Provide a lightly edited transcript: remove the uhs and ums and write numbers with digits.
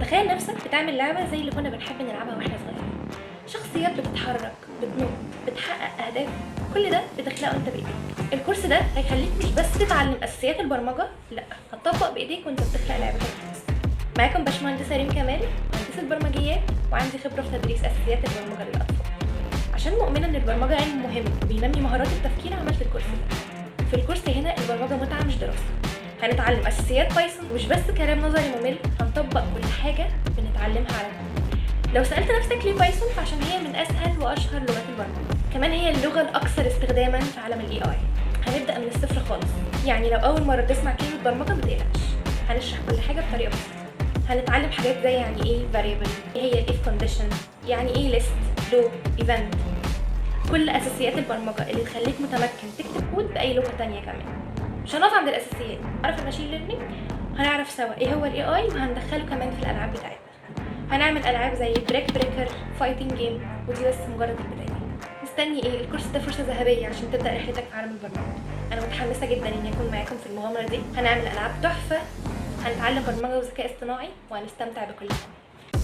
تخيل نفسك بتعمل لعبة زي اللي كنا بنحب نلعبها واحنا صغيرين، شخصيات بتتحرك، بتنط، بتحقق أهداف، كل ده بتخلقه انت بإيديك. الكورس ده هيخليك مش بس تتعلم أساسيات البرمجة، لأ، هتطبق بإيديك وانت بتخلق لعبتك بنفسك. معاكم باشمهندسة ريم كمال، مهندسة برمجيات، وعندي خبرة في تدريس أساسيات البرمجة للأطفال. عشان مؤمنة إن البرمجة علم مهم وبينمي مهارات التفكير عملت الكورس ده. في الكورس هنا البرمجة متعة مش دراسة. هنتعلم أساسيات بايثون، ومش بس كلام نظري ممل، هنطبق كل حاجة بنتعلمها على الكود. لو سألت نفسك ليه بايثون، فعشان هي من أسهل وأشهر لغات البرمجة، كمان هي اللغة الأكثر استخداما في عالم ال AI. هنبدأ من الصفر خالص، يعني لو أول مرة تسمع كلمة برمجة متقلقش، هنشرح كل حاجة بطريقة بسيطة. هنتعلم حاجات زي يعني ايه variable، ايه هي if condition، يعني ايه list، loop، event، كل اساسيات البرمجه اللي تخليك متمكن تكتب كود باي لغه تانية. كمان مش هنقف عند الاساسيات، هنعرف الماشين ليرنينج، هنعرف سوا ايه هو الاي اي، وهندخله كمان في الالعاب بتاعتنا. هنعمل العاب زي بريك بريكر، فايتنج جيم، ودي بس مجرد البدايه. مستني ايه؟ الكورس ده فرصه ذهبيه عشان تبدا رحلتك في عالم البرمجه. انا متحمسه جدا اني اكون معاكم في المغامره دي. هنعمل العاب تحفه، هنتعلم برمجه وذكاء اصطناعي، وهنستمتع بكل حاجه.